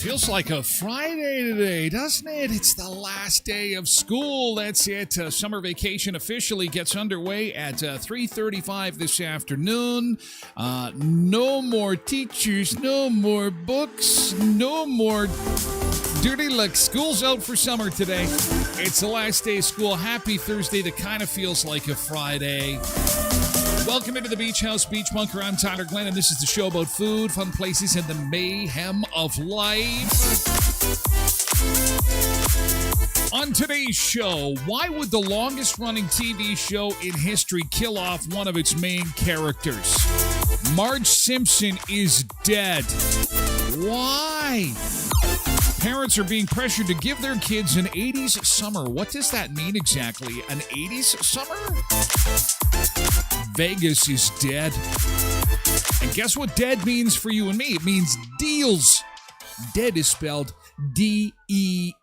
Feels like a Friday today, doesn't it? It's the last day of school. That's it. Summer vacation officially gets underway at 3:35 this afternoon. No more teachers, no more books, no more dirty luck. School's out for summer today. It's the last day of school. Happy Thursday that kind of feels like a Friday. Welcome into the Beach House Beach Bunker. I'm Tyler Glen, and this is the show about food, fun places, and the mayhem of life. On today's show, why would the longest-running TV show in history kill off one of its main characters? Marge Simpson is dead. Why? Parents are being pressured to give their kids an 80s summer. What does that mean exactly? An 80s summer? Vegas is dead. And guess what dead means for you and me? It means deals. Dead is spelled D-E-A-L-S.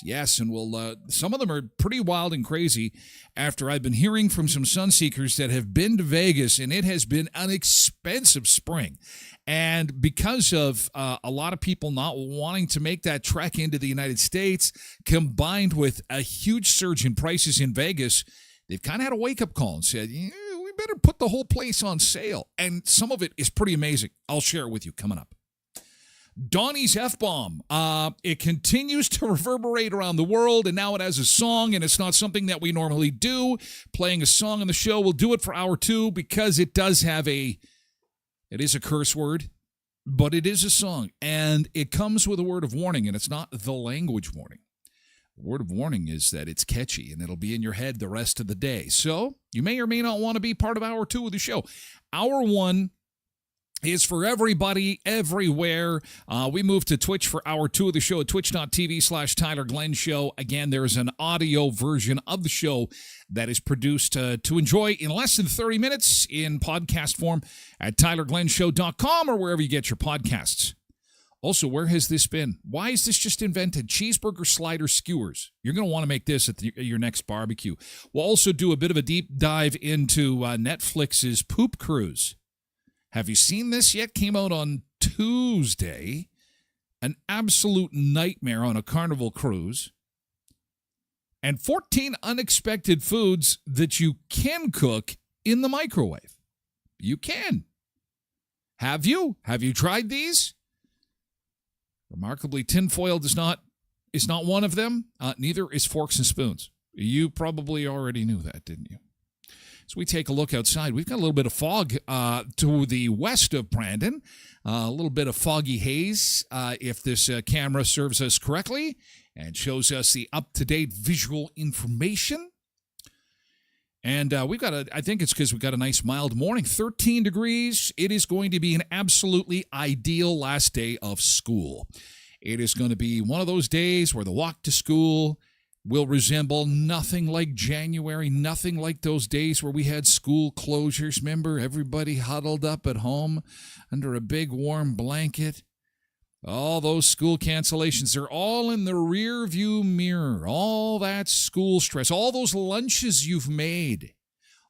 Yes, and some of them are pretty wild and crazy after I've been hearing from some Sunseekers that have been to Vegas, and it has been an expensive spring. And because of a lot of people not wanting to make that trek into the United States, combined with a huge surge in prices in Vegas, they've kind of had a wake-up call and said, yeah, we better put the whole place on sale. And some of it is pretty amazing. I'll share it with you coming up. Donnie's F-bomb. It continues to reverberate around the world, and now it has a song, and it's not something that we normally do. Playing a song on the show, we'll do it for hour 2 because it does have it is a curse word, but it is a song, and it comes with a word of warning, and it's not the language warning. The word of warning is that it's catchy, and it'll be in your head the rest of the day. So you may or may not want to be part of hour 2 of the show. Hour 1 is for everybody, everywhere. We moved to Twitch for hour 2 of the show at twitch.tv/Tyler Glen Show. Again, there's an audio version of the show that is produced to enjoy in less than 30 minutes in podcast form at tylerglenshow.com or wherever you get your podcasts. Also, where has this been? Why is this just invented? Cheeseburger slider skewers. You're going to want to make this at your next barbecue. We'll also do a bit of a deep dive into Netflix's Poop Cruise. Have you seen this yet? Came out on Tuesday. An absolute nightmare on a Carnival cruise. And 14 unexpected foods that you can cook in the microwave. You can. Have you? Have you tried these? Remarkably, tinfoil does not is not one of them. Neither is forks and spoons. You probably already knew that, didn't you? As we take a look outside, we've got a little bit of fog to the west of Brandon. A little bit of foggy haze, if this camera serves us correctly and shows us the up-to-date visual information. And we've got I think it's because we've got a nice mild morning, 13 degrees. It is going to be an absolutely ideal last day of school. It is going to be one of those days where the walk to school will resemble nothing like January, nothing like those days where we had school closures. Remember, everybody huddled up at home under a big warm blanket. All those school cancellations, they're all in the rear view mirror. All that school stress, all those lunches you've made,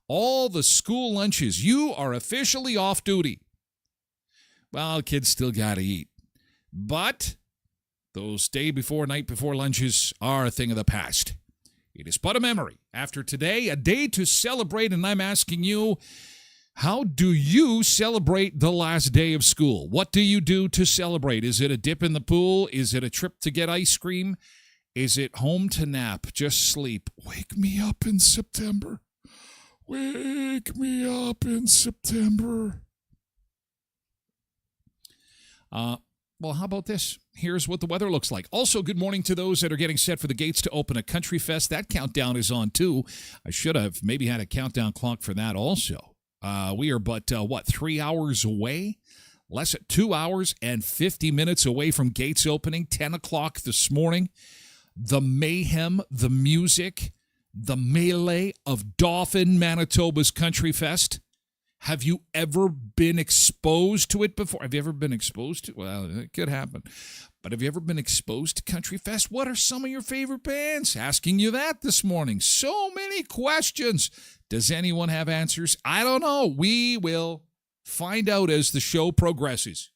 all the school lunches, you are officially off duty. Well, kids still got to eat. But those day before, night before lunches are a thing of the past. It is but a memory. After today, a day to celebrate, and I'm asking you, how do you celebrate the last day of school? What do you do to celebrate? Is it a dip in the pool? Is it a trip to get ice cream? Is it home to nap, just sleep? Wake me up in September. Wake me up in September. Well, how about this? Here's what the weather looks like. Also, good morning to those that are getting set for the gates to open at Country Fest. That countdown is on, too. I should have maybe had a countdown clock for that also. We are but, 3 hours away? Less than 2 hours and 50 minutes away from gates opening, 10 o'clock this morning. The mayhem, the music, the melee of Dauphin, Manitoba's Country Fest. Have you ever been exposed to it before? Have you ever been exposed to it? Well, it could happen. But have you ever been exposed to Country Fest? What are some of your favorite bands? Asking you that this morning. So many questions. Does anyone have answers? I don't know. We will find out as the show progresses.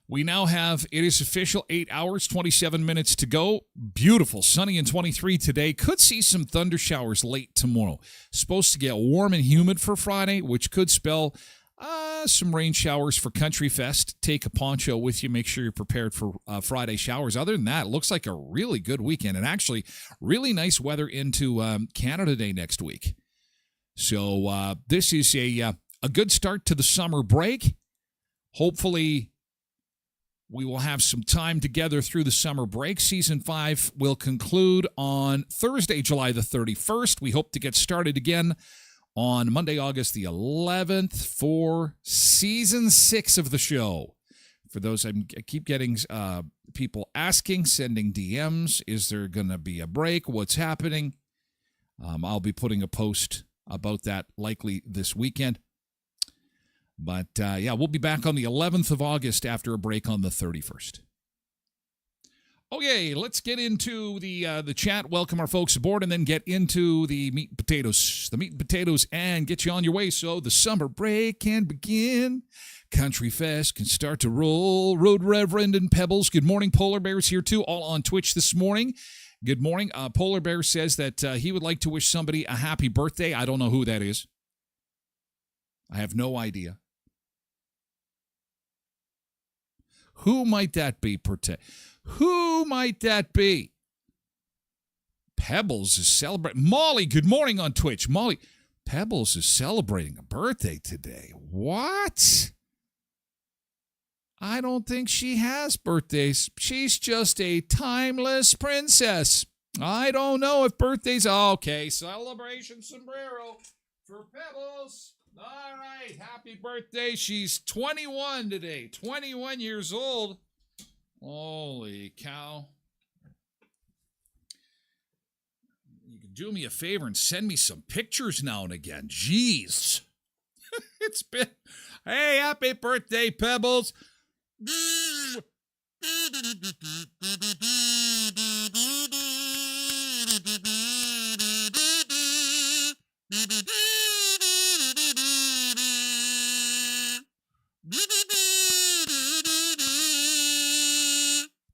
We now have, it is official, 8 hours, 27 minutes to go. Beautiful, sunny and 23 today. Could see some thunder showers late tomorrow. Supposed to get warm and humid for Friday, which could spell some rain showers for Country Fest. Take a poncho with you. Make sure you're prepared for Friday showers. Other than that, it looks like a really good weekend. And actually, really nice weather into Canada Day next week. So this is a good start to the summer break. Hopefully, we will have some time together through the summer break. Season 5 will conclude on Thursday, July the 31st. We hope to get started again on Monday, August the 11th for Season 6 of the show. For those, I keep getting people asking, sending DMs, is there going to be a break? What's happening? I'll be putting a post about that likely this weekend. But, we'll be back on the 11th of August after a break on the 31st. Okay, let's get into the chat, welcome our folks aboard, and then get into the meat and potatoes. The meat and potatoes, and get you on your way so the summer break can begin. Country Fest can start to roll. Road Reverend and Pebbles, good morning. Polar Bear's here, too, all on Twitch this morning. Good morning. Polar Bear says that he would like to wish somebody a happy birthday. I don't know who that is. I have no idea. Who might that be, Who might that be? Pebbles is celebrating. Molly, good morning on Twitch. Molly, Pebbles is celebrating a birthday today. What? I don't think she has birthdays. She's just a timeless princess. I don't know if birthdays... Okay, celebration sombrero for Pebbles. All right, happy birthday. She's 21 today, 21 years old. Holy cow. You can do me a favor and send me some pictures now and again. Jeez. It's been, hey, happy birthday, Pebbles.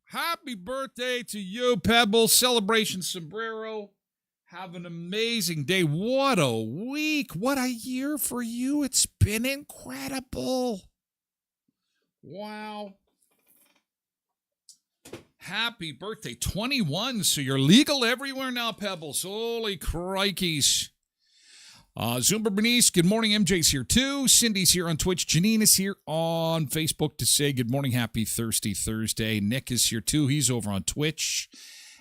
Happy birthday to you, Pebbles. Celebration sombrero. Have an amazing day. What a week. What a year for you. It's been incredible. Wow. Happy birthday. 21, so you're legal everywhere now, Pebbles. Holy crikeys. Zumba Bernice, good morning. MJ's here too. Cindy's here on Twitch. Janine is here on Facebook to say good morning. Happy Thirsty Thursday. Nick is here too. He's over on Twitch.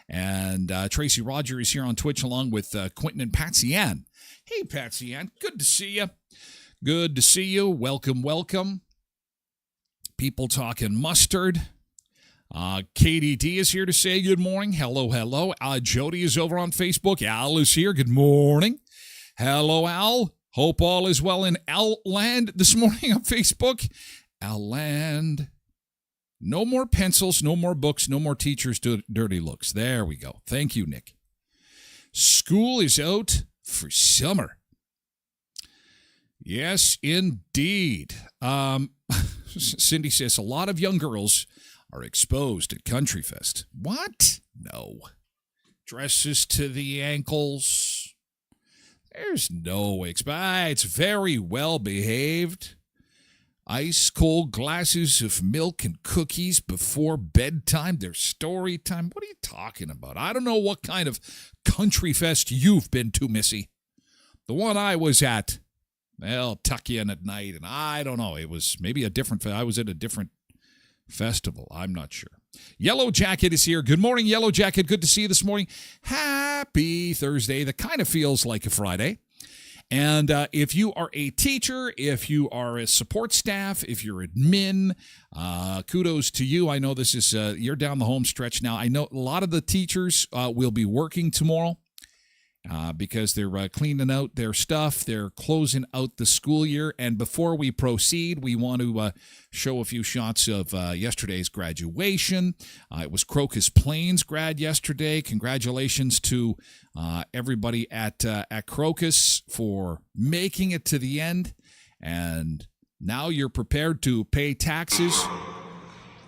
And Tracy Roger is here on Twitch along with Quentin and Patsy Ann. Hey, Patsy Ann. Good to see you. Good to see you. Welcome, welcome. People talking mustard. KDD is here to say good morning. Hello, hello. Jody is over on Facebook. Al is here. Good morning. Hello, Al. Hope all is well in Al Land this morning on Facebook. Al Land. No more pencils, no more books, no more teachers' dirty looks. There we go. Thank you, Nick. School is out for summer. Yes, indeed. Cindy says a lot of young girls are exposed at Country Fest. What? No. Dresses to the ankles. There's no it's very well behaved. Ice cold glasses of milk and cookies before bedtime. There's story time. What are you talking about? I don't know what kind of Country Fest you've been to, Missy. The one I was at, they'll tuck you in at night, and I don't know. It was maybe a different. I was at a different festival. I'm not sure. Yellow Jacket is here. Good morning, Yellow Jacket. Good to see you this morning. Happy Thursday. That kind of feels like a Friday. And if you are a teacher, if you are a support staff, if you're admin, kudos to you. I know this is, you're down the home stretch now. I know a lot of the teachers will be working tomorrow because they're cleaning out their stuff. They're closing out the school year. And before we proceed, we want to show a few shots of yesterday's graduation. It was Crocus Plains grad yesterday. Congratulations to everybody at Crocus for making it to the end. And now you're prepared to pay taxes.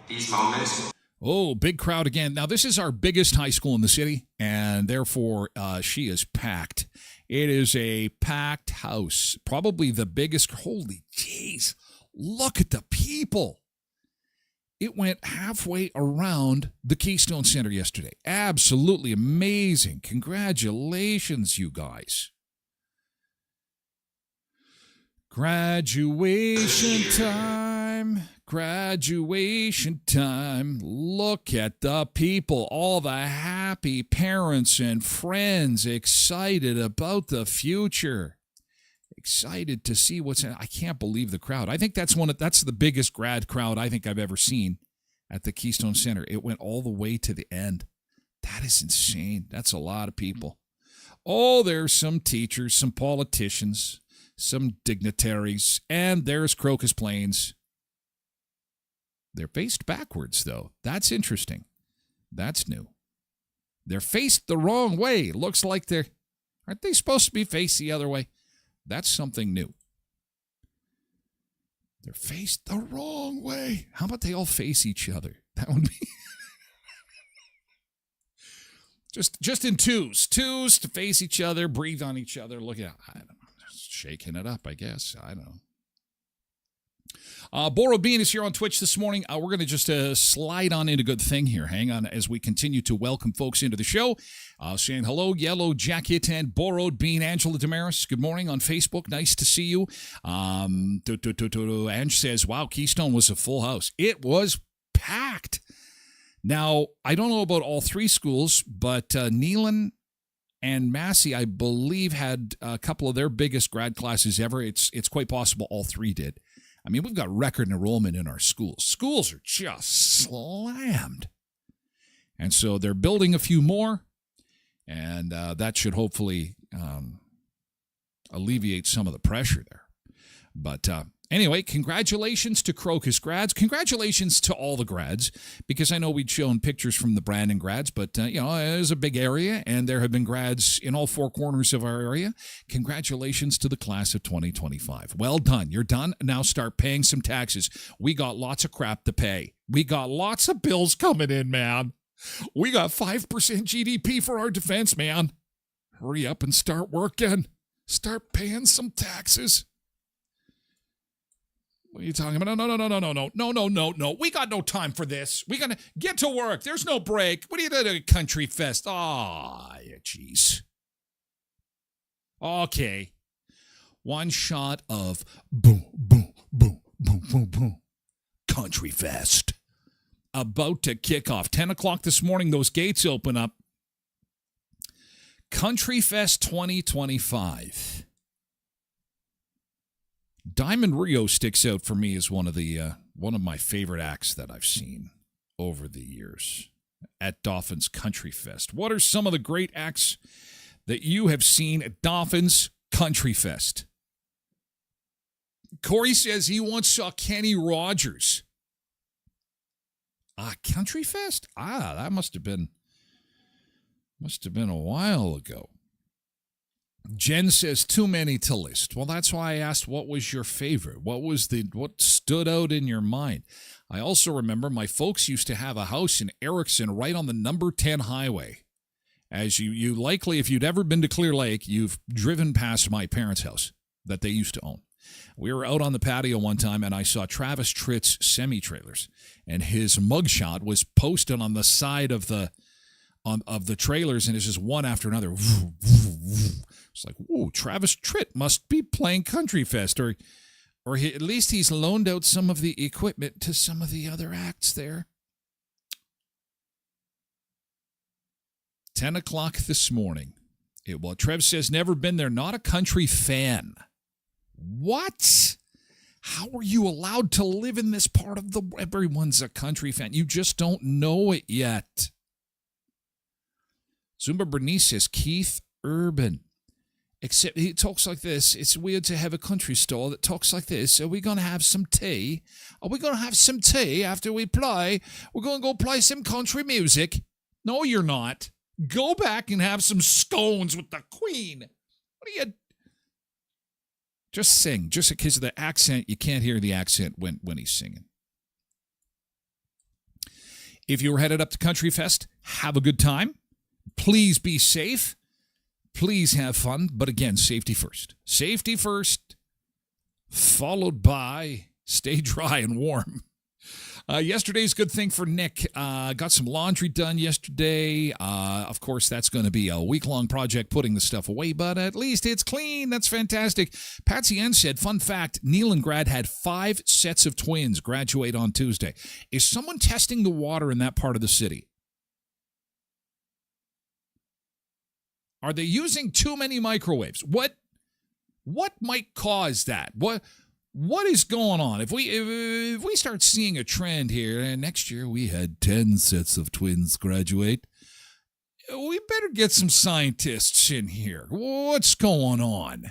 These moments. Oh, big crowd again. Now, this is our biggest high school in the city, and therefore she is packed. It is a packed house, probably the biggest. Holy jeez, look at the people. It went halfway around the Keystone Center yesterday. Absolutely amazing. Congratulations, you guys. Graduation time. Graduation time. Look at the people, all the happy parents and friends excited about the future. Excited to see what's in. I can't believe the crowd. I think that's the biggest grad crowd I think I've ever seen at the Keystone Center. It went all the way to the end. That is insane. That's a lot of people. Oh, there's some teachers, some politicians, some dignitaries, and there's Crocus Plains. They're faced backwards, though. That's interesting. That's new. They're faced the wrong way. Looks like aren't they supposed to be faced the other way? That's something new. They're faced the wrong way. How about they all face each other? That would be just in twos to face each other, breathe on each other. Look at, I don't know, just shaking it up, I guess. I don't know. Borrowed Bean is here on Twitch this morning. We're going to just slide on into good thing here. Hang on as we continue to welcome folks into the show. Saying hello, Yellow Jacket and Borrowed Bean. Angela Damaris, good morning on Facebook. Nice to see you. Ange says, wow, Keystone was a full house. It was packed. Now, I don't know about all three schools, but Neelan and Massey, I believe, had a couple of their biggest grad classes ever. It's quite possible all three did. I mean, we've got record enrollment in our schools. Schools are just slammed. And so they're building a few more, and that should hopefully alleviate some of the pressure there. But anyway, congratulations to Crocus grads. Congratulations to all the grads, because I know we'd shown pictures from the Brandon grads, but, it is a big area, and there have been grads in all four corners of our area. Congratulations to the class of 2025. Well done. You're done. Now start paying some taxes. We got lots of crap to pay. We got lots of bills coming in, man. We got 5% GDP for our defense, man. Hurry up and start working. Start paying some taxes. What are you talking about? No. We got no time for this. We got to get to work. There's no break. What are you doing at Country Fest? Jeez. Okay. One shot of boom, boom, boom, boom, boom, boom. Country Fest. About to kick off. 10 o'clock this morning, those gates open up. Country Fest 2025. Diamond Rio sticks out for me as one of my favorite acts that I've seen over the years at Dauphin's Country Fest. What are some of the great acts that you have seen at Dauphin's Country Fest? Corey says he once saw Kenny Rogers. Country Fest? That must have been a while ago. Jen says too many to list. Well, that's why I asked what was your favorite? What stood out in your mind? I also remember my folks used to have a house in Erickson right on the number 10 highway. As you likely, if you'd ever been to Clear Lake, you've driven past my parents' house that they used to own. We were out on the patio one time, and I saw Travis Tritt's semi-trailers, and his mugshot was posted on the side of the trailers, and it's just one after another. It's like, whoa, Travis Tritt must be playing Country Fest, or at least he's loaned out some of the equipment to some of the other acts there. 10 o'clock this morning. Trev says, never been there, not a country fan. What? How are you allowed to live in this part of everyone's a country fan? You just don't know it yet. Zumba Bernice says, Keith Urban. Except he talks like this. It's weird to have a country store that talks like this. Are we going to have some tea? Are we going to have some tea after we play? We're going to go play some country music. No, you're not. Go back and have some scones with the Queen. What are you... Just sing. Just because of the accent, you can't hear the accent when he's singing. If you were headed up to Country Fest, have a good time. Please be safe. Please have fun. But again, safety first. Safety first, followed by stay dry and warm. Yesterday's good thing for Nick. Got some laundry done yesterday. Of course, that's going to be a week-long project putting the stuff away, but at least it's clean. That's fantastic. Patsy Ann said, fun fact, Neelangrad had 5 sets of twins graduate on Tuesday. Is someone testing the water in that part of the city? Are they using too many microwaves? What might cause that? What is going on? If we start seeing a trend here, and next year we had 10 sets of twins graduate, we better get some scientists in here. What's going on?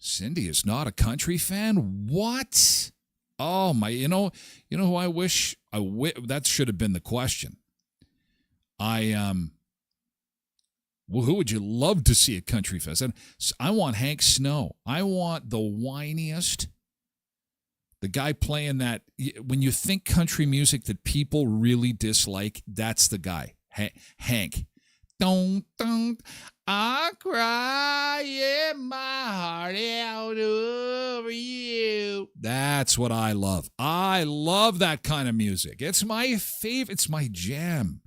Cindy is not a country fan? What? Oh my! You know who I wish that should have been the question. Well, who would you love to see at Country Fest? And I want Hank Snow. I want the whiniest, the guy playing that. When you think country music that people really dislike, that's the guy. Hank. Don't, I cry in my heart out over you. That's what I love. I love that kind of music. It's my favorite. It's my jam.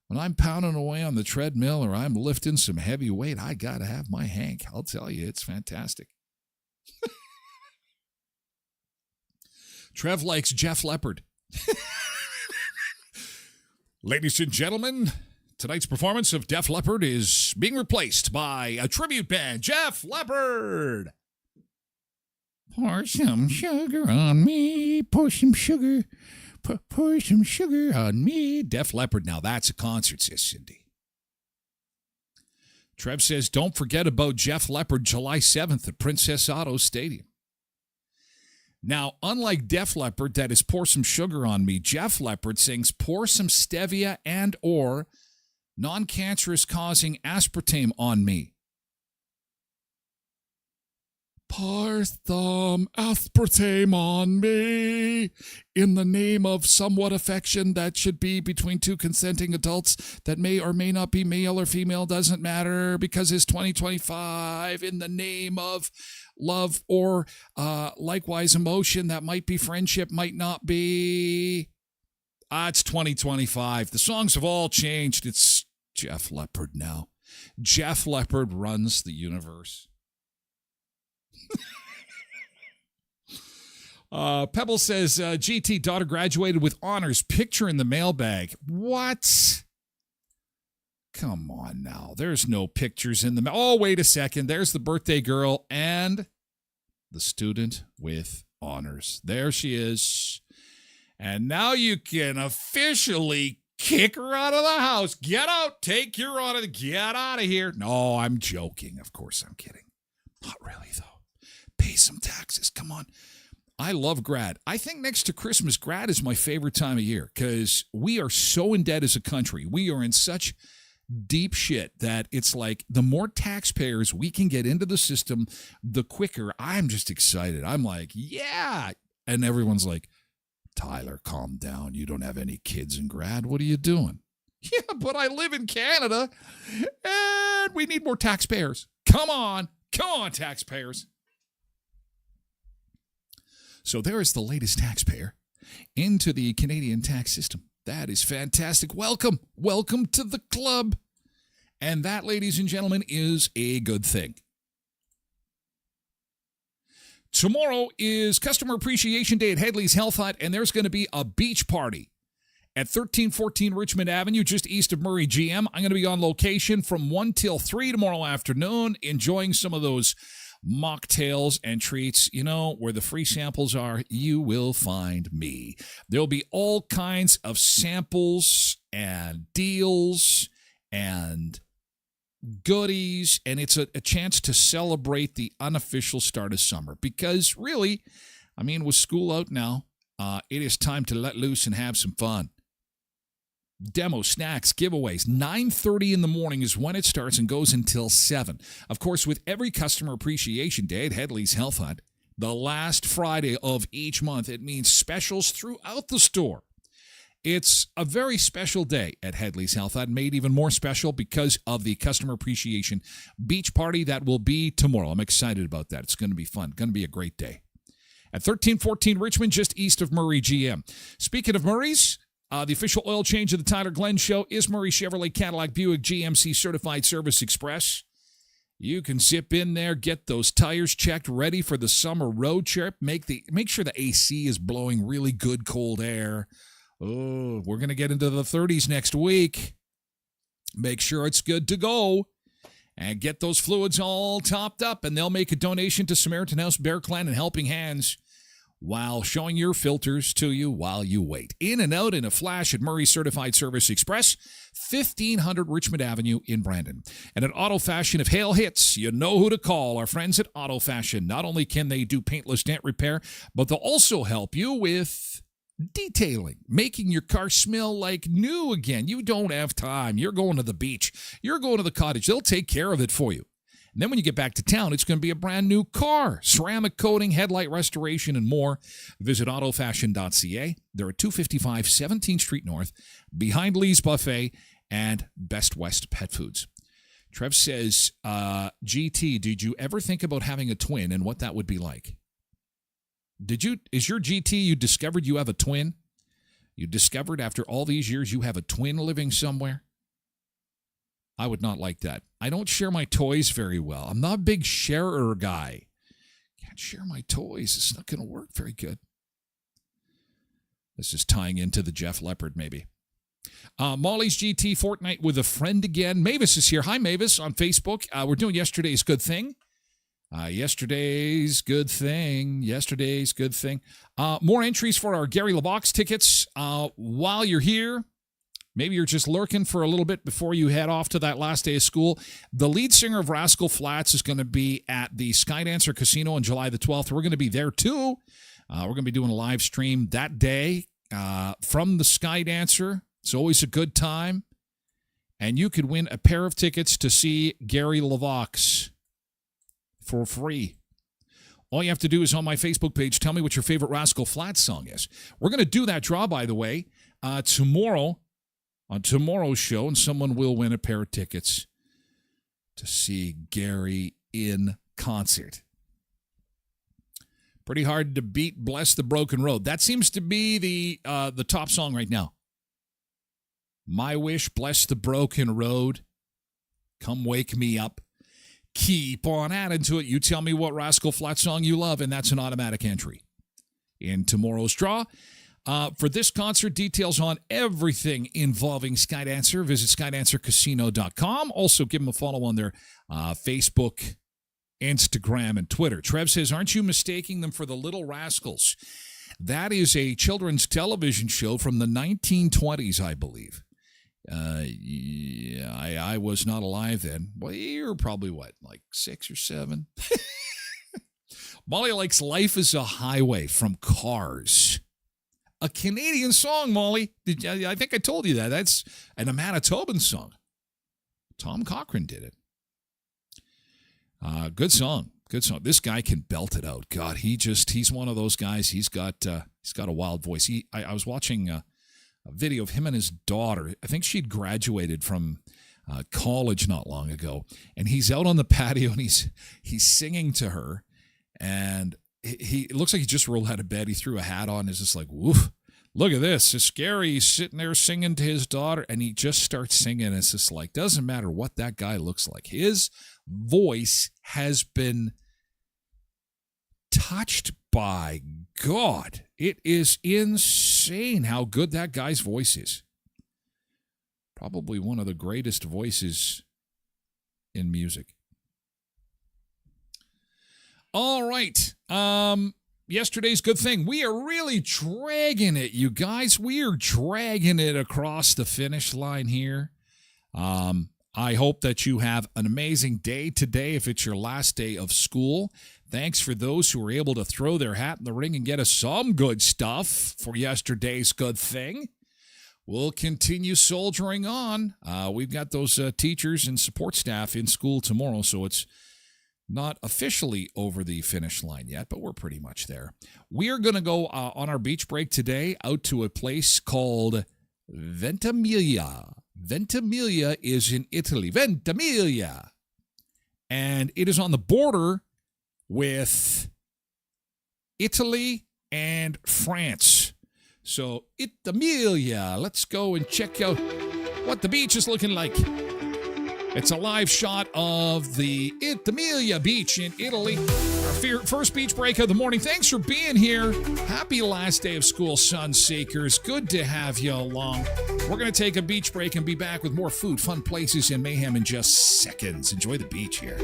When I'm pounding away on the treadmill or I'm lifting some heavy weight, I got to have my Hank. I'll tell you, it's fantastic. Trev likes Jeff Leppard. Ladies and gentlemen, tonight's performance of Def Leppard is being replaced by a tribute band, Jeff Leppard. Pour some sugar on me, pour some sugar. Pour some sugar on me. Def Leppard. Now that's a concert, says Cindy. Trev says, don't forget about Jeff Leppard July 7th at Princess Auto Stadium. Now, unlike Def Leppard, that is Pour Some Sugar on Me, Jeff Leppard sings Pour Some Stevia and or non-cancerous causing aspartame on me. Pour some aspartame on me in the name of somewhat affection that should be between two consenting adults that may or may not be male or female, doesn't matter, because it's 2025, in the name of love or likewise emotion that might be friendship, might not be. It's 2025. The songs have all changed. It's Jeff Leppard now. Jeff Leppard runs the universe. Pebble says, GT, daughter graduated with honors. Picture in the mailbag. What? Come on now. There's no pictures in the mail. Oh, wait a second. There's the birthday girl and the student with honors. There she is. And now you can officially kick her out of the house. Get out. Take your honor. Get out of here. No, I'm joking. Of course I'm kidding. Not really, though. Pay some taxes. Come on. I love grad. I think next to Christmas, grad is my favorite time of year because we are so in debt as a country. We are in such deep shit that it's like the more taxpayers we can get into the system, the quicker. I'm just excited. I'm like, yeah. And everyone's like, Tyler, calm down. You don't have any kids in grad. What are you doing? Yeah, but I live in Canada and we need more taxpayers. Come on, taxpayers. So there is the latest taxpayer into the Canadian tax system. That is fantastic. Welcome. Welcome to the club. And that, ladies and gentlemen, is a good thing. Tomorrow is Customer Appreciation Day at Headley's Health Hut, and there's going to be a beach party at 1314 Richmond Avenue, just east of Murray GM. I'm going to be on location from 1 till 3 tomorrow afternoon, enjoying some of those mocktails and treats. You know, where the free samples are, you will find me. There'll be all kinds of samples and deals and goodies, and it's a chance to celebrate the unofficial start of summer. Because really, I mean, with school out now, it is time to let loose and have some fun. Demo, snacks, giveaways. 9:30 in the morning is when it starts and goes until 7. Of course, with every Customer Appreciation Day at Headley's Health Hut, the last Friday of each month, it means specials throughout the store. It's a very special day at Headley's Health Hut, made even more special because of the Customer Appreciation Beach Party that will be tomorrow. I'm excited about that. It's going to be fun. Going to be a great day. At 1314 Richmond, just east of Murray GM. Speaking of Murray's, the official oil change of the Tyler Glen Show is Murray Chevrolet Cadillac Buick GMC Certified Service Express. You can zip in there, get those tires checked, ready for the summer road trip. Make sure the AC is blowing really good cold air. Oh, we're going to get into the 30s next week. Make sure it's good to go. And get those fluids all topped up, and they'll make a donation to Samaritan House, Bear Clan, and Helping Hands while showing your filters to you while you wait. In and out in a flash at Murray Certified Service Express, 1500 Richmond Avenue in Brandon. And at Auto Fashion, if hail hits, you know who to call. Our friends at Auto Fashion. Not only can they do paintless dent repair, but they'll also help you with detailing, making your car smell like new again. You don't have time. You're going to the beach. You're going to the cottage. They'll take care of it for you. And then when you get back to town, it's going to be a brand new car. Ceramic coating, headlight restoration, and more. Visit autofashion.ca. They're at 255 17th Street North, behind Lee's Buffet and Best West Pet Foods. Trev says, GT, did you ever think about having a twin and what that would be like? Is your GT, you discovered you have a twin? You discovered after all these years you have a twin living somewhere? I would not like that. I don't share my toys very well. I'm not a big sharer guy. Can't share my toys. It's not going to work very good. This is tying into the Jeff Leppard, maybe. Molly's GT Fortnite with a friend again. Mavis is here. Hi, Mavis, on Facebook. We're doing Yesterday's Good Thing. Yesterday's good thing. More entries for our Gary LeBox tickets. While you're here, maybe you're just lurking for a little bit before you head off to that last day of school. The lead singer of Rascal Flatts is going to be at the Skydancer Casino on July the 12th. We're going to be there too. We're going to be doing a live stream that day from the Skydancer. It's always a good time. And you could win a pair of tickets to see Gary LeVox for free. All you have to do is on my Facebook page, tell me what your favorite Rascal Flatts song is. We're going to do that draw, by the way, tomorrow on tomorrow's show, and someone will win a pair of tickets to see Gary in concert. Pretty hard to beat Bless the Broken Road. That seems to be the top song right now. My Wish, Bless the Broken Road, Come Wake Me Up. Keep on adding to it. You tell me what Rascal Flatts song you love, and that's an automatic entry in tomorrow's draw. For this concert, details on everything involving Skydancer, visit skydancercasino.com. Also, give them a follow on their Facebook, Instagram, and Twitter. Trev says, aren't you mistaking them for the Little Rascals? That is a children's television show from the 1920s, I believe. Yeah, I was not alive then. Well, you're probably, what, like 6 or 7? Molly likes Life is a Highway from Cars. A Canadian song, Molly. I think I told you that. That's a Manitoban song. Tom Cochrane did it. Good song. Good song. This guy can belt it out. God, he's one of those guys. He's got a wild voice. I was watching a video of him and his daughter. I think she'd graduated from college not long ago, and he's out on the patio and he's singing to her, and it looks like he just rolled out of bed. He threw a hat on. It's just like, woof, look at this. It's scary. He's sitting there singing to his daughter, and he just starts singing. It's just like, doesn't matter what that guy looks like. His voice has been touched by God. It is insane how good that guy's voice is. Probably one of the greatest voices in music. All right. Yesterday's good thing. We are really dragging it, you guys. We are dragging it across the finish line here. I hope that you have an amazing day today if it's your last day of school. Thanks for those who were able to throw their hat in the ring and get us some good stuff for yesterday's good thing. We'll continue soldiering on. We've got those teachers and support staff in school tomorrow, so it's not officially over the finish line yet, but we're pretty much there. We are going to go on our beach break today out to a place called Ventimiglia. Ventimiglia is in Italy. Ventimiglia. And it is on the border with Italy and France. So, Ventimiglia. Let's go and check out what the beach is looking like. It's a live shot of the Ventimiglia beach in Italy. Our first beach break of the morning. Thanks for being here. Happy last day of school, Sunseekers. Good to have you along. We're going to take a beach break and be back with more food, fun places, and mayhem in just seconds. Enjoy the beach here.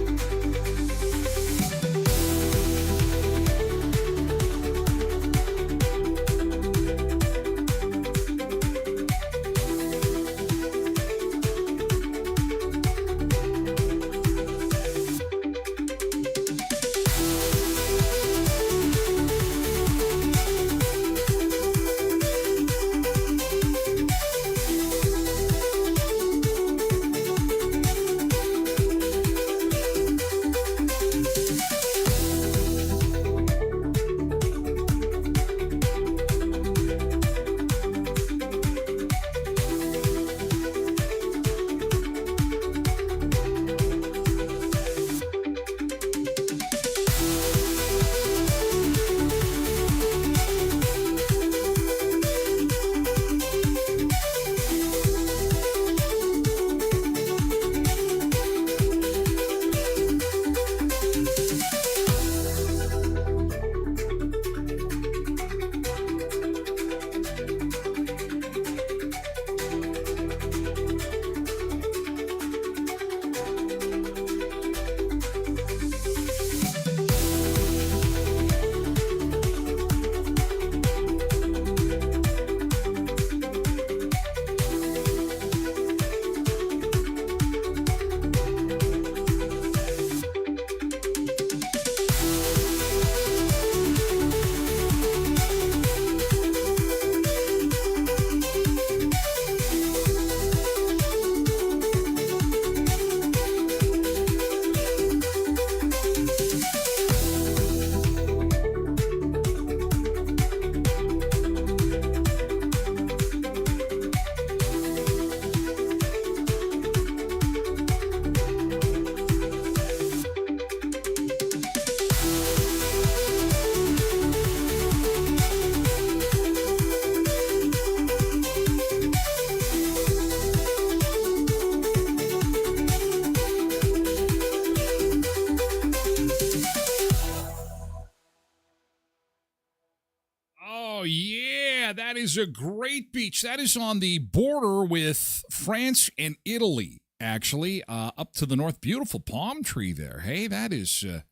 is a great beach. That is on the border with France and Italy, actually, up to the north. Beautiful palm tree there. Hey, that is a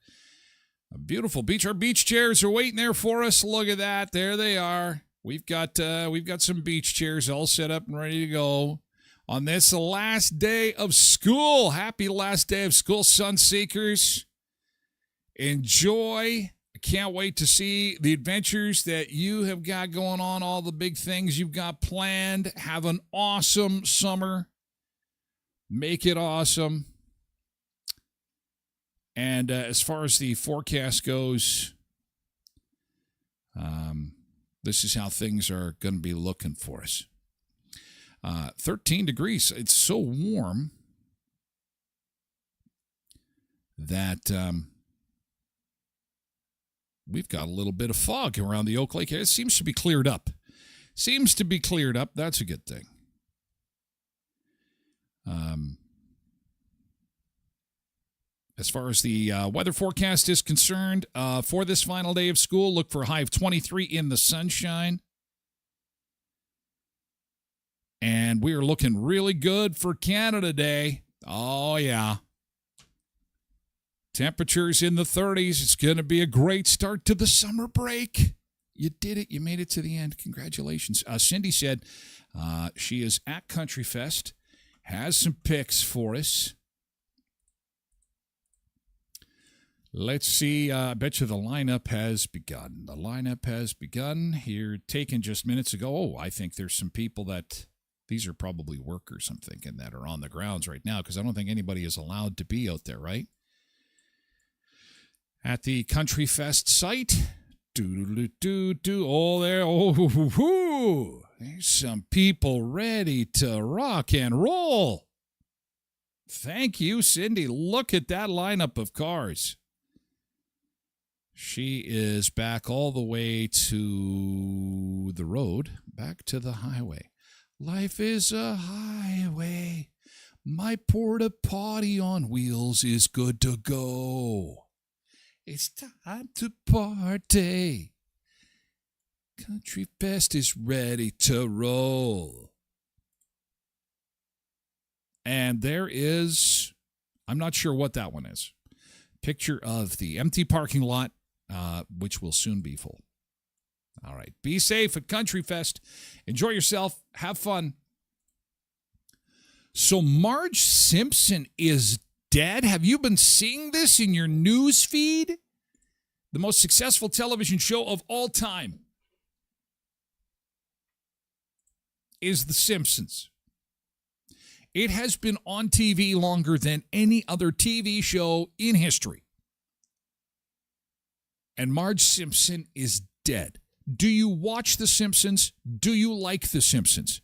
beautiful beach. Our beach chairs are waiting there for us. Look at that. There they are. We've got some beach chairs all set up and ready to go on this last day of school. Happy last day of school, Sunseekers. Enjoy. I can't wait to see the adventures that you have got going on, all the big things you've got planned. Have an awesome summer. Make it awesome. And as far as the forecast goes, this is how things are going to be looking for us. 13 degrees. It's so warm that we've got a little bit of fog around the Oak Lake area. It seems to be cleared up. That's a good thing. As far as the weather forecast is concerned, for this final day of school, look for a high of 23 in the sunshine. And we are looking really good for Canada Day. Oh, yeah. Temperatures in the 30s. It's going to be a great start to the summer break. You did it. You made it to the end. Congratulations. Cindy said she is at Country Fest, has some pics for us. Let's see. I bet you the lineup has begun. The lineup has begun here, taken just minutes ago. Oh, I think there's some people that, these are probably workers, I'm thinking, that are on the grounds right now, because I don't think anybody is allowed to be out there, right? At the Country Fest site. Oh, there. Oh, there's some people ready to rock and roll. Thank you, Cindy. Look at that lineup of cars. She is back all the way to the road, back to the highway. Life is a highway. My porta potty on wheels is good to go. It's time to party. Country Fest is ready to roll. And there is, I'm not sure what that one is. Picture of the empty parking lot, which will soon be full. All right. Be safe at Country Fest. Enjoy yourself. Have fun. So Marge Simpson is dead. Have you been seeing this in your news feed? The most successful television show of all time is The Simpsons. It has been on TV longer than any other TV show in history. And Marge Simpson is dead. Do you watch The Simpsons? Do you like The Simpsons?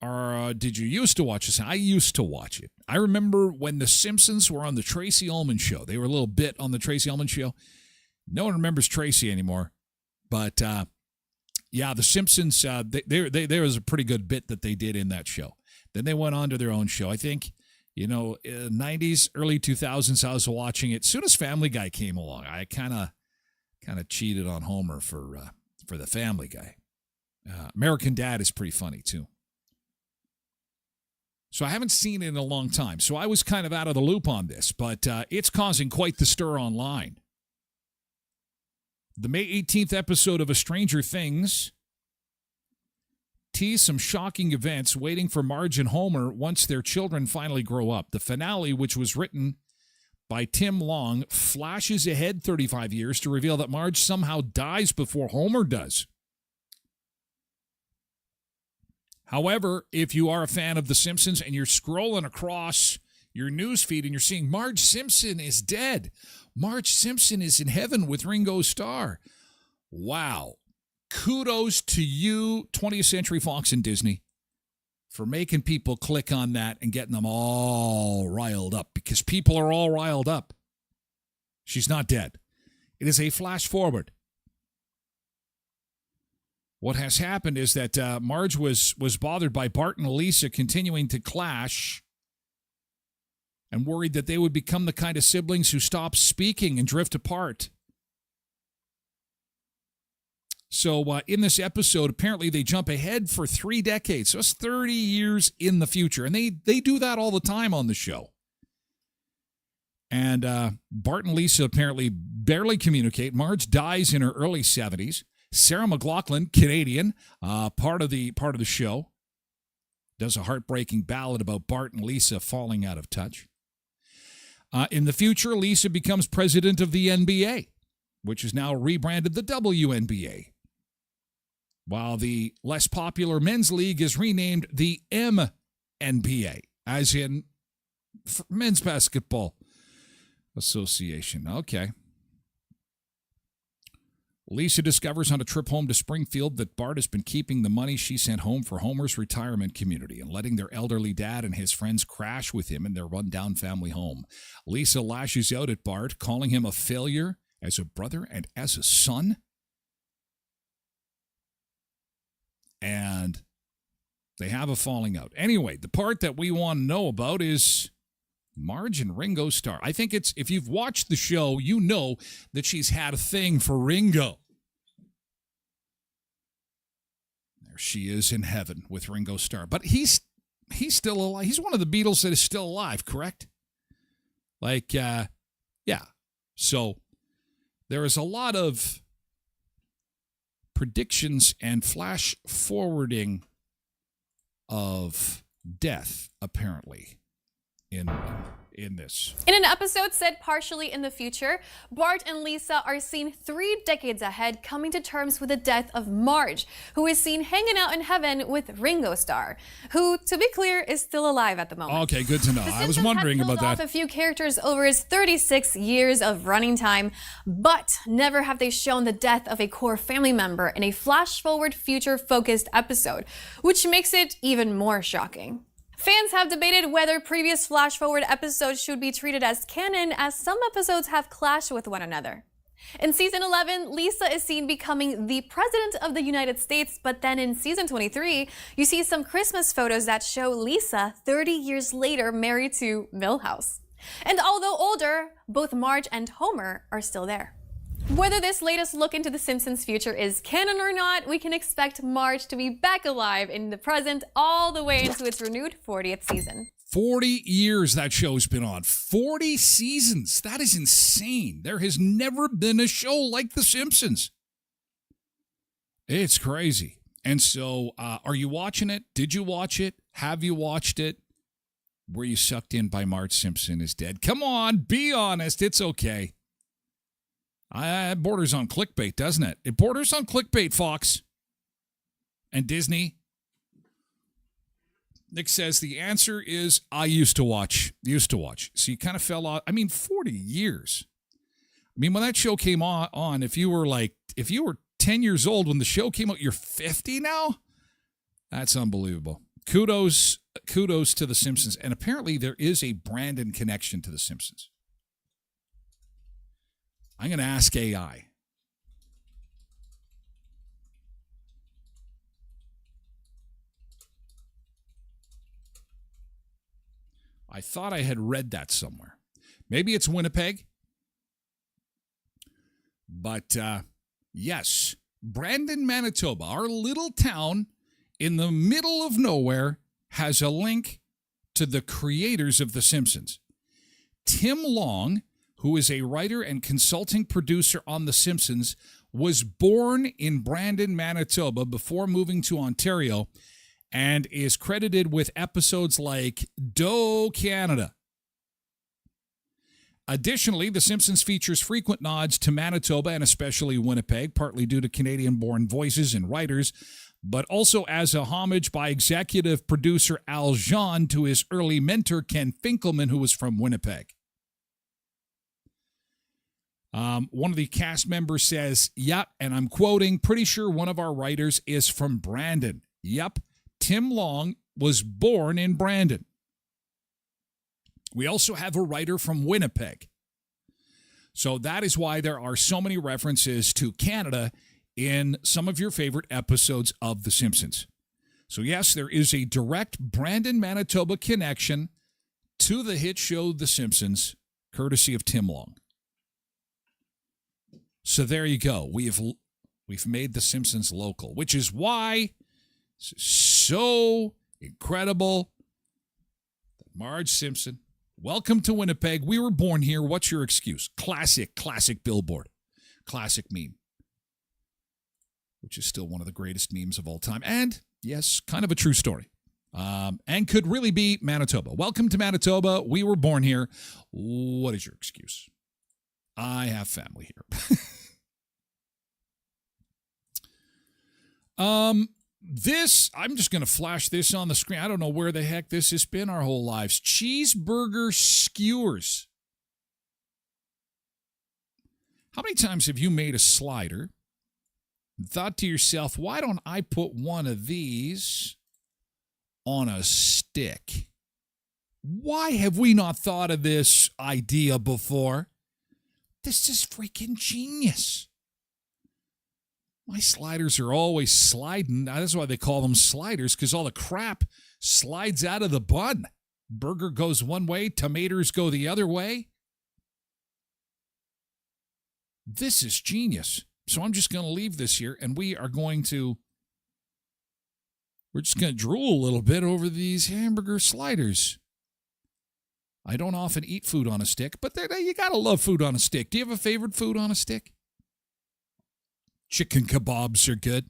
Or did you used to watch this? I used to watch it. I remember when The Simpsons were on the Tracy Ullman Show. They were a little bit on the Tracy Ullman Show. No one remembers Tracy anymore. But, yeah, The Simpsons, there was a pretty good bit that they did in that show. Then they went on to their own show. I think, 90s, early 2000s, I was watching it. As soon as Family Guy came along, I kind of cheated on Homer for the Family Guy. American Dad is pretty funny, too. So I haven't seen it in a long time. So I was kind of out of the loop on this, but it's causing quite the stir online. The May 18th episode of A Stranger Things teased some shocking events waiting for Marge and Homer once their children finally grow up. The finale, which was written by Tim Long, flashes ahead 35 years to reveal that Marge somehow dies before Homer does. However, if you are a fan of The Simpsons and you're scrolling across your news feed and you're seeing Marge Simpson is dead, Marge Simpson is in heaven with Ringo Starr. Wow. Kudos to you, 20th Century Fox and Disney, for making people click on that and getting them all riled up, because people are all riled up. She's not dead. It is a flash forward. What has happened is that Marge was bothered by Bart and Lisa continuing to clash and worried that they would become the kind of siblings who stop speaking and drift apart. So in this episode, apparently they jump ahead for 3 decades. So it's 30 years in the future. And they do that all the time on the show. And Bart and Lisa apparently barely communicate. Marge dies in her early 70s. Sarah McLachlan, Canadian, part of the show, does a heartbreaking ballad about Bart and Lisa falling out of touch. In the future, Lisa becomes president of the NBA, which is now rebranded the WNBA, while the less popular men's league is renamed the MNBA, as in Men's Basketball Association. Okay. Lisa discovers on a trip home to Springfield that Bart has been keeping the money she sent home for Homer's retirement community and letting their elderly dad and his friends crash with him in their rundown family home. Lisa lashes out at Bart, calling him a failure as a brother and as a son. And they have a falling out. Anyway, the part that we want to know about is Marge and Ringo Starr. I think it's, if you've watched the show, you know that she's had a thing for Ringo. There she is in heaven with Ringo Starr. But he's still alive. He's one of the Beatles that is still alive, correct? Like, yeah. So there is a lot of predictions and flash forwarding of death, apparently, in this. In an episode set partially in the future, Bart and Lisa are seen 3 decades ahead coming to terms with the death of Marge, who is seen hanging out in heaven with Ringo Starr, who, to be clear, is still alive at the moment. Okay, good to know. I was wondering about that. A few characters over its 36 years of running time, but never have they shown the death of a core family member in a flash-forward, future-focused episode, which makes it even more shocking. Fans have debated whether previous flash-forward episodes should be treated as canon, as some episodes have clashed with one another. In season 11, Lisa is seen becoming the President of the United States, but then in season 23, you see some Christmas photos that show Lisa 30 years later married to Milhouse. And although older, both Marge and Homer are still there. Whether this latest look into The Simpsons' future is canon or not, we can expect Marge to be back alive in the present all the way into its renewed 40th season. 40 years that show's been on. 40 seasons. That is insane. There has never been a show like The Simpsons. It's crazy. And so, are you watching it? Did you watch it? Have you watched it? Were you sucked in by Marge Simpson is dead? Come on, be honest. It's okay. It borders on clickbait, doesn't it? It borders on clickbait, Fox and Disney. Nick says the answer is I used to watch. So you kind of fell off. 40 years. When that show came on, if you were 10 years old when the show came out, you're 50 now? That's unbelievable. Kudos to The Simpsons. And apparently there is a Brandon connection to The Simpsons. I'm going to ask AI. I thought I had read that somewhere. Maybe it's Winnipeg. But yes, Brandon, Manitoba, our little town in the middle of nowhere, has a link to the creators of The Simpsons. Tim Long, who is a writer and consulting producer on The Simpsons, was born in Brandon, Manitoba before moving to Ontario and is credited with episodes like Do Canada. Additionally, The Simpsons features frequent nods to Manitoba and especially Winnipeg, partly due to Canadian-born voices and writers, but also as a homage by executive producer Al Jean to his early mentor Ken Finkelman, who was from Winnipeg. One of the cast members says, yep, and I'm quoting, pretty sure one of our writers is from Brandon. Yep, Tim Long was born in Brandon. We also have a writer from Winnipeg. So that is why there are so many references to Canada in some of your favorite episodes of The Simpsons. So yes, there is a direct Brandon, Manitoba connection to the hit show The Simpsons, courtesy of Tim Long. So there you go. We have We've made The Simpsons local, which is why it's so incredible that Marge Simpson, welcome to Winnipeg. We were born here. What's your excuse? Classic billboard. Classic meme. Which is still one of the greatest memes of all time. And, yes, kind of a true story. And could really be Manitoba. Welcome to Manitoba. We were born here. What is your excuse? I have family here. I'm just going to flash this on the screen. I don't know where the heck this has been our whole lives. Cheeseburger skewers. How many times have you made a slider and thought to yourself, why don't I put one of these on a stick? Why have we not thought of this idea before? This is freaking genius. My sliders are always sliding. That's why they call them sliders, because all the crap slides out of the bun. Burger goes one way, tomatoes go the other way. This is genius. So I'm just going to leave this here, and we're just going to drool a little bit over these hamburger sliders. I don't often eat food on a stick, but you got to love food on a stick. Do you have a favorite food on a stick? Chicken kebabs are good.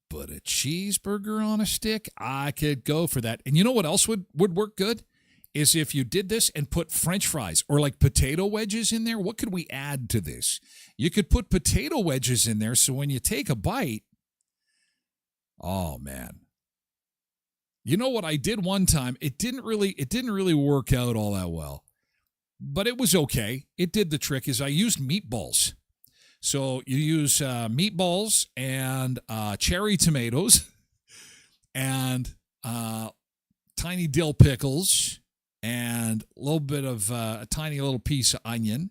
But a cheeseburger on a stick, I could go for that. And you know what else would work good? Is if you did this and put French fries or like potato wedges in there. What could we add to this? You could put potato wedges in there so when you take a bite, oh man. You know what I did one time? It didn't really work out all that well. But it was okay. It did the trick. Is I used meatballs. So you use meatballs and cherry tomatoes and tiny dill pickles and a little bit of a tiny little piece of onion.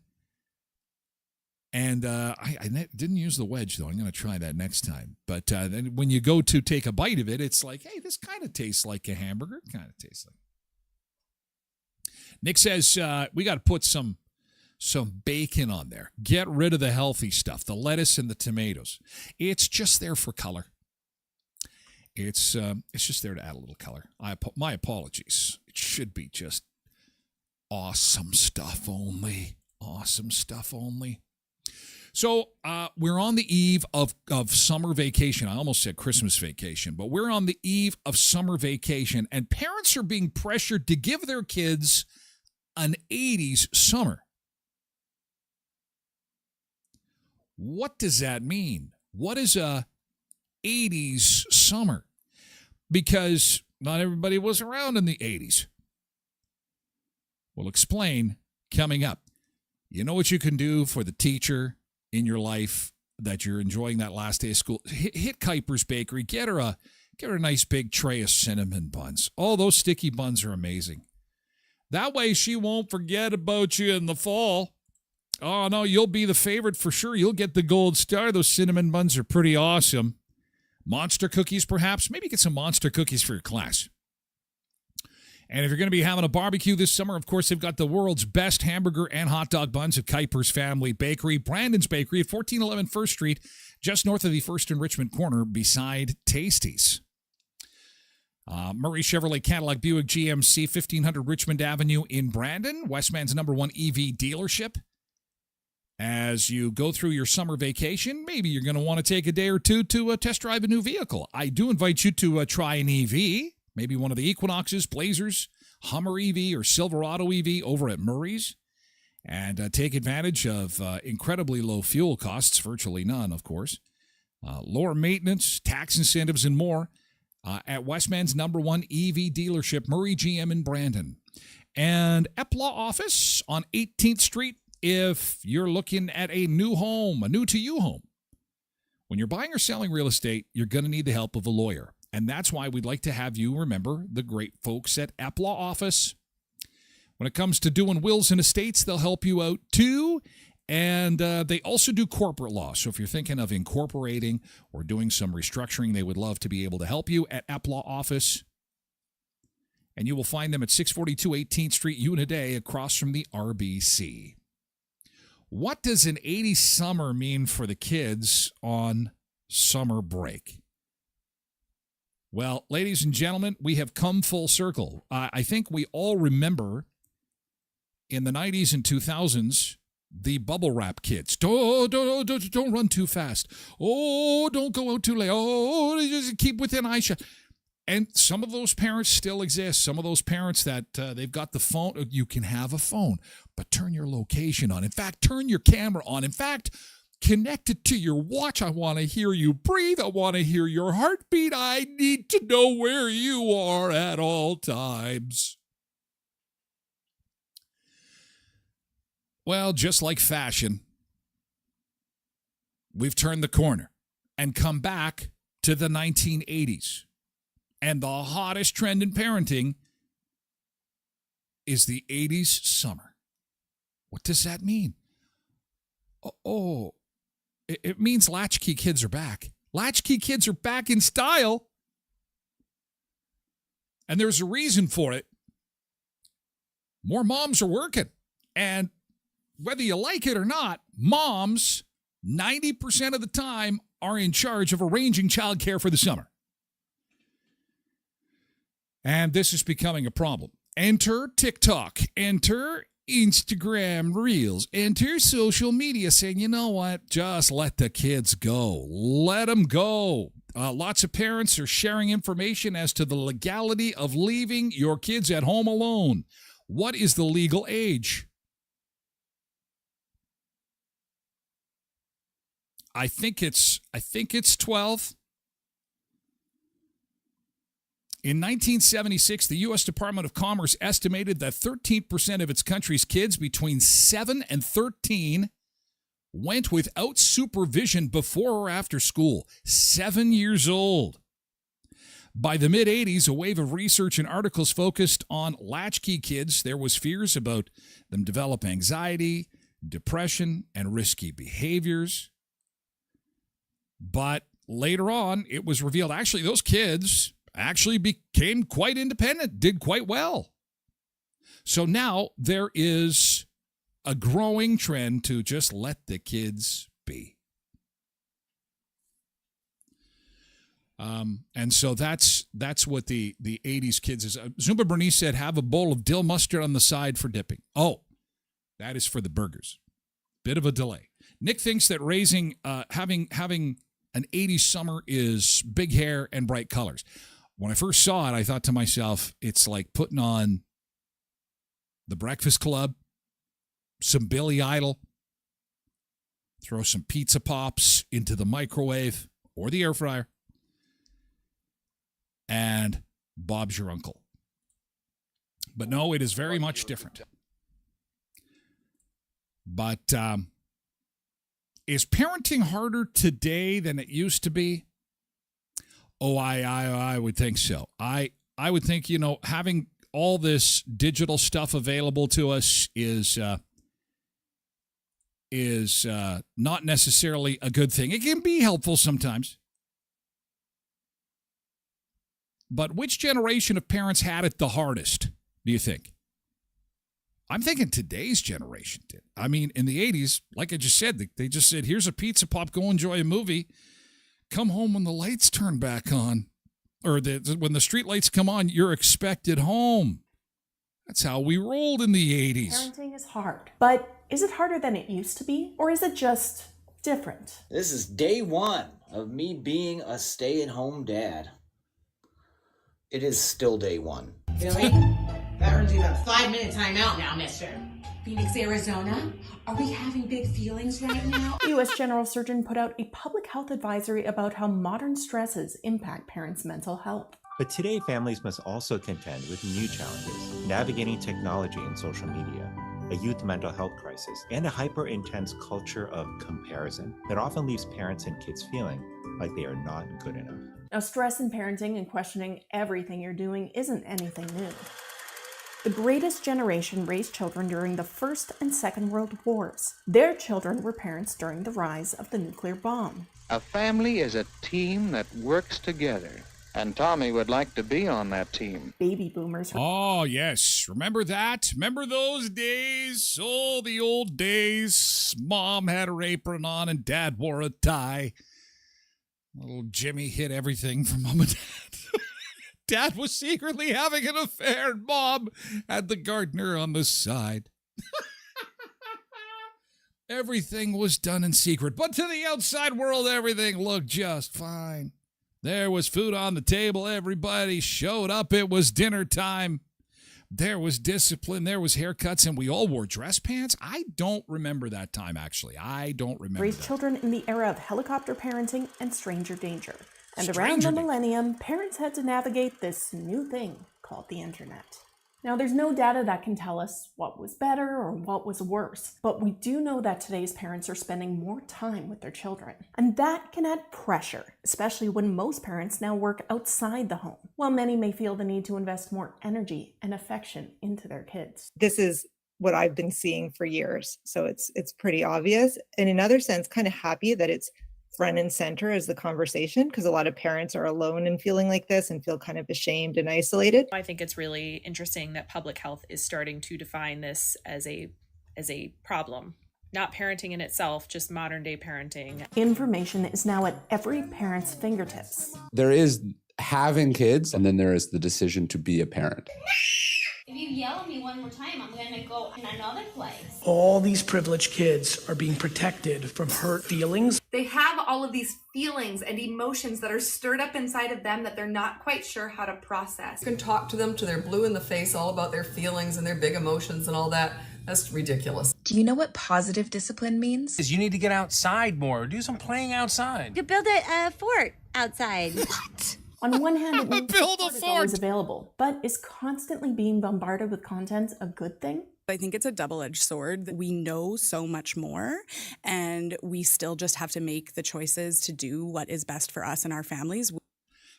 And I didn't use the wedge, though. I'm going to try that next time. But then when you go to take a bite of it, it's like, hey, this kind of tastes like a hamburger. Kind of tastes like. Nick says we got to put some bacon on there. Get rid of the healthy stuff, the lettuce and the tomatoes. It's just there for color. It's just there to add a little color. My apologies. It should be just awesome stuff only. Awesome stuff only. So we're on the eve of summer vacation. I almost said Christmas vacation, but we're on the eve of summer vacation, and parents are being pressured to give their kids an 80s summer. What does that mean? What is a 80s summer? Because not everybody was around in the 80s. We'll explain coming up. You know what you can do for the teacher in your life that you're enjoying that last day of school? Hit Kuiper's Bakery. Get her a nice big tray of cinnamon buns. Oh, those sticky buns are amazing. That way she won't forget about you in the fall. Oh, no, you'll be the favorite for sure. You'll get the gold star. Those cinnamon buns are pretty awesome. Monster cookies, perhaps. Maybe get some monster cookies for your class. And if you're going to be having a barbecue this summer, of course, they've got the world's best hamburger and hot dog buns at Kuiper's Family Bakery. Brandon's Bakery at 1411 First Street, just north of the First and Richmond corner beside Tasties. Murray Chevrolet Cadillac Buick GMC, 1500 Richmond Avenue in Brandon, Westman's #1 EV dealership. As you go through your summer vacation, maybe you're going to want to take a day or two to test drive a new vehicle. I do invite you to try an EV, maybe one of the Equinoxes, Blazers, Hummer EV, or Silverado EV over at Murray's, and take advantage of incredibly low fuel costs, virtually none, of course, lower maintenance, tax incentives, and more at Westman's #1 EV dealership, Murray GM in Brandon. And EPLA office on 18th Street if you're looking at a new home, a new-to-you home. When you're buying or selling real estate, you're going to need the help of a lawyer. And that's why we'd like to have you remember the great folks at EPLA office. When it comes to doing wills and estates, they'll help you out too. And they also do corporate law. So if you're thinking of incorporating or doing some restructuring, they would love to be able to help you at EPLA office. And you will find them at 642 18th Street, Uniday, across from the RBC. What does an 80s summer mean for the kids on summer break? Well, ladies and gentlemen, we have come full circle. I think we all remember in the 90s and 2000s, the bubble wrap kids. Don't run too fast. Oh, don't go out too late. Oh, just keep within eyeshot. And some of those parents still exist. Some of those parents that they've got the phone. You can have a phone, but turn your location on. In fact, turn your camera on. In fact, connect it to your watch. I want to hear you breathe. I want to hear your heartbeat. I need to know where you are at all times. Well, just like fashion, we've turned the corner and come back to the 1980s. And the hottest trend in parenting is the 80s summer. What does that mean? It means latchkey kids are back. Latchkey kids are back in style. And there's a reason for it. More moms are working. And whether you like it or not, moms, 90% of the time, are in charge of arranging childcare for the summer. And this is becoming a problem. Enter TikTok. Enter Instagram Reels. Enter social media saying, you know what? Just let the kids go. Let them go. Lots of parents are sharing information as to the legality of leaving your kids at home alone. What is the legal age? I think it's 12. In 1976, the U.S. Department of Commerce estimated that 13% of its country's kids between 7 and 13 went without supervision before or after school. 7 years old. By the mid-'80s, a wave of research and articles focused on latchkey kids. There was fears about them develop anxiety, depression, and risky behaviors. But later on, it was revealed, actually, those kids actually became quite independent, did quite well. So now there is a growing trend to just let the kids be. And so that's what the 80s kids is. Zumba Bernice said, have a bowl of dill mustard on the side for dipping. Oh, that is for the burgers. Bit of a delay. Nick thinks that having an 80s summer is big hair and bright colors. When I first saw it, I thought to myself, it's like putting on The Breakfast Club, some Billy Idol, throw some pizza pops into the microwave or the air fryer, and Bob's Your Uncle. But no, it is very much different. But is parenting harder today than it used to be? Oh, I would think so. I would think, having all this digital stuff available to us is not necessarily a good thing. It can be helpful sometimes. But which generation of parents had it the hardest, do you think? I'm thinking today's generation did. I mean, in the 80s, like I just said, they just said, here's a pizza pop, go enjoy a movie. Come home when the lights turn back on. Or when the street lights come on, you're expected home. That's how we rolled in the 80s. Parenting is hard. But is it harder than it used to be? Or is it just different? This is day one of me being a stay-at-home dad. It is still day one. Billy, that earns you about 5-minute timeout now, mister. Phoenix, Arizona? Are we having big feelings right now? The U.S. General Surgeon put out a public health advisory about how modern stresses impact parents' mental health. But today, families must also contend with new challenges, navigating technology and social media, a youth mental health crisis, and a hyper-intense culture of comparison that often leaves parents and kids feeling like they are not good enough. Now, stress in parenting and questioning everything you're doing isn't anything new. The greatest generation raised children during the First and Second World Wars. Their children were parents during the rise of the nuclear bomb. A family is a team that works together And Tommy would like to be on that team. Baby boomers. Oh, yes. Remember that? Remember those days? Oh, the old days. Mom had her apron on and Dad wore a tie. Little Jimmy hid everything from Mom and Dad. Dad was secretly having an affair, and Mom had the gardener on the side. Everything was done in secret, but to the outside world, everything looked just fine. There was food on the table. Everybody showed up. It was dinner time. There was discipline. There was haircuts, and we all wore dress pants. I don't remember that time, actually. I don't remember Raised that. children in the era of helicopter parenting and stranger danger. And around Stranger the danger. millennium, parents had to navigate this new thing called the internet. Now, there's no data that can tell us what was better or what was worse, but we do know that today's parents are spending more time with their children. And that can add pressure, especially when most parents now work outside the home, while many may feel the need to invest more energy and affection into their kids. This is what I've been seeing for years, so it's pretty obvious. And in another sense, kind of happy that it's front and center as the conversation, because a lot of parents are alone in feeling like this and feel kind of ashamed and isolated. I think it's really interesting that public health is starting to define this as a problem. Not parenting in itself, just modern day parenting. Information is now at every parent's fingertips. There is having kids, and then there is the decision to be a parent. If you yell at me one more time, I'm going to go in another place. All these privileged kids are being protected from hurt feelings. They have all of these feelings and emotions that are stirred up inside of them that they're not quite sure how to process. You can talk to them till they're blue in the face all about their feelings and their big emotions and all that. That's ridiculous. Do you know what positive discipline means? You need to get outside more. Do some playing outside. You build a fort outside. What? On one hand, it means build a is fort always available, but is constantly being bombarded with content a good thing? I think it's a double-edged sword. We know so much more, and we still just have to make the choices to do what is best for us and our families.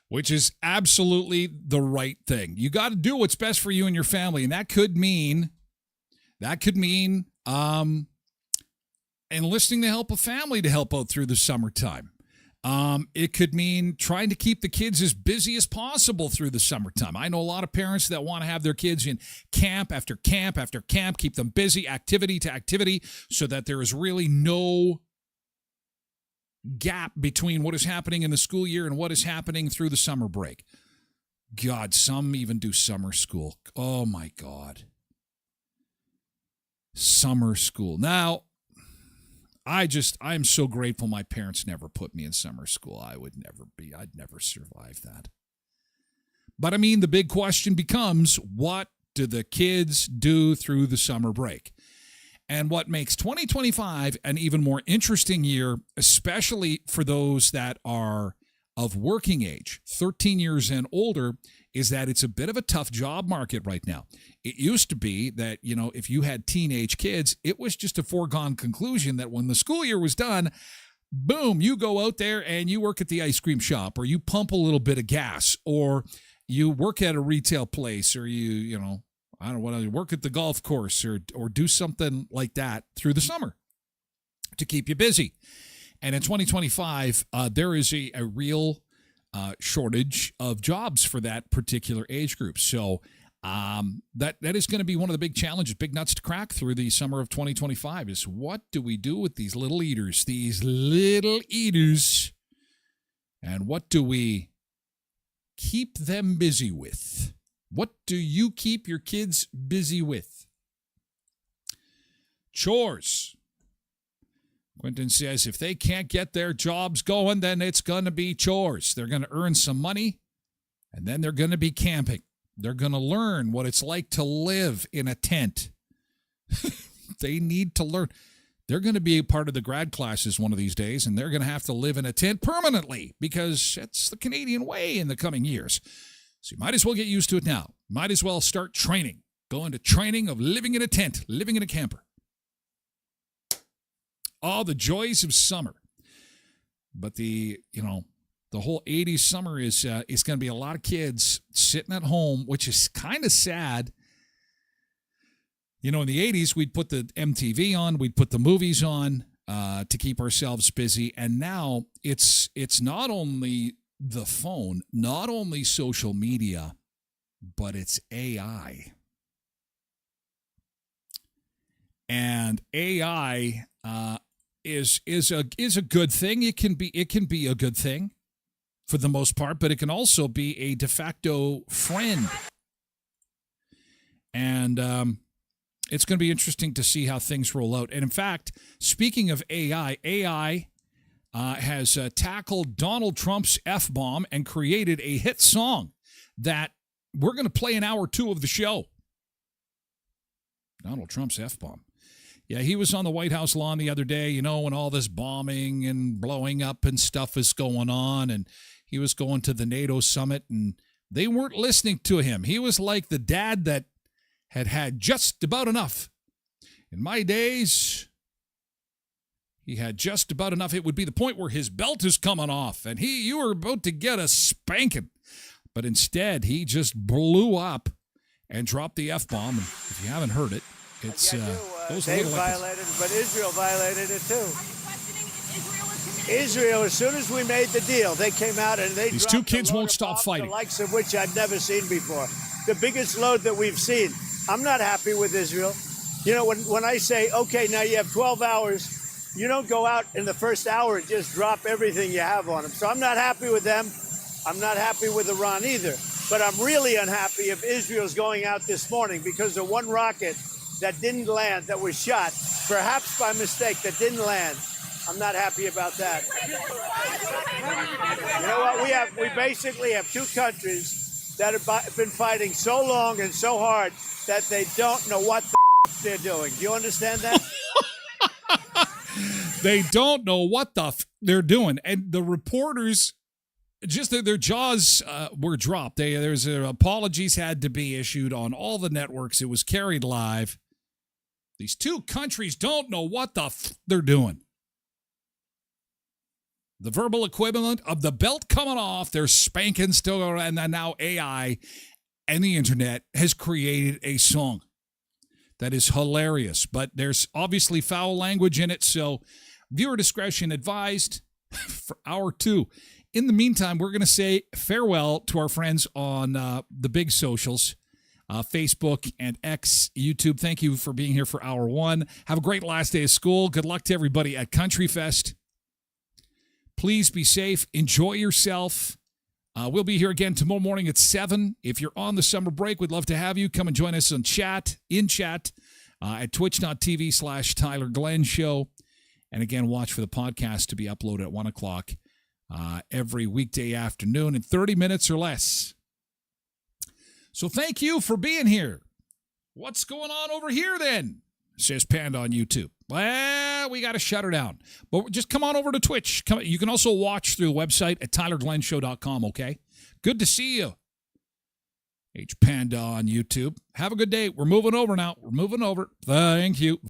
Which is absolutely the right thing. You got to do what's best for you and your family, and that could mean enlisting to help a family to help out through the summertime. It could mean trying to keep the kids as busy as possible through the summertime. I know a lot of parents that want to have their kids in camp after camp after camp, keep them busy, activity to activity, so that there is really no gap between what is happening in the school year and what is happening through the summer break. God, some even do summer school. Oh, my God. Summer school. Now, I'm so grateful my parents never put me in summer school. I'd never survive that. But I mean, the big question becomes, what do the kids do through the summer break? And what makes 2025 an even more interesting year, especially for those that are of working age, 13 years and older, is that it's a bit of a tough job market right now. It used to be that, if you had teenage kids, it was just a foregone conclusion that when the school year was done, boom, you go out there and you work at the ice cream shop, or you pump a little bit of gas, or you work at a retail place, or you work at the golf course, or do something like that through the summer to keep you busy. And in 2025, there is a real shortage of jobs for that particular age group. So that is going to be one of the big challenges, big nuts to crack through the summer of 2025 is, what do we do with these little eaters, and what do we keep them busy with? What do you keep your kids busy with? Chores. Quentin says if they can't get their jobs going, then it's going to be chores. They're going to earn some money, and then they're going to be camping. They're going to learn what it's like to live in a tent. They need to learn. They're going to be a part of the grad classes one of these days, and they're going to have to live in a tent permanently because it's the Canadian way in the coming years. So you might as well get used to it now. Might as well start training. Go into training of living in a tent, living in a camper. All the joys of summer. But the whole 80s summer is going to be a lot of kids sitting at home, which is kind of sad. In the 80s, we'd put the MTV on, we'd put the movies on to keep ourselves busy. And now it's not only the phone, not only social media, but it's AI. And AI is a good thing. It can be a good thing for the most part, but it can also be a de facto friend. And it's going to be interesting to see how things roll out. And in fact, speaking of AI has tackled Donald Trump's F-bomb and created a hit song that we're going to play in hour 2 of the show. Donald Trump's F-bomb. Yeah, he was on the White House lawn the other day, you know, when all this bombing and blowing up and stuff is going on, and he was going to the NATO summit, and they weren't listening to him. He was like the dad that had just about enough. In my days, he had just about enough. It would be the point where his belt is coming off, and you were about to get a spanking. But instead, he just blew up and dropped the F-bomb. And if you haven't heard it, it's they violated it, but Israel violated it too. Israel, as soon as we made the deal, they came out and they these two kids won't stop fighting, the likes of which I've never seen before. The biggest load that we've seen. I'm not happy with Israel. You know, when I say, okay, now you have 12 hours, you don't go out in the first hour and just drop everything you have on them. So I'm not happy with them. I'm not happy with Iran either. But I'm really unhappy if Israel's going out this morning because of one rocket that didn't land, that was shot, perhaps by mistake, that didn't land. I'm not happy about that. You know what? We basically have two countries that have been fighting so long and so hard that they don't know what the they're doing. Do you understand that? They don't know what they're doing. And the reporters, just their jaws were dropped. There's apologies had to be issued on all the networks. It was carried live. These two countries don't know what they're doing. The verbal equivalent of the belt coming off, they're spanking still, and then now AI and the internet has created a song that is hilarious, but there's obviously foul language in it, so viewer discretion advised for hour 2. In the meantime, we're going to say farewell to our friends on the big socials, Facebook and X, YouTube. Thank you for being here for hour 1. Have a great last day of school. Good luck to everybody at Country Fest. Please be safe. Enjoy yourself. We'll be here again tomorrow morning at 7. If you're on the summer break, we'd love to have you. Come and join us in chat at twitch.tv/Tyler Glen Show. And again, watch for the podcast to be uploaded at 1 o'clock every weekday afternoon in 30 minutes or less. So thank you for being here. What's going on over here then? Says Panda on YouTube. Well, we got to shut her down. But just come on over to Twitch. You can also watch through the website at tylerglenshow.com, okay? Good to see you. H Panda on YouTube. Have a good day. We're moving over now. We're moving over. Thank you.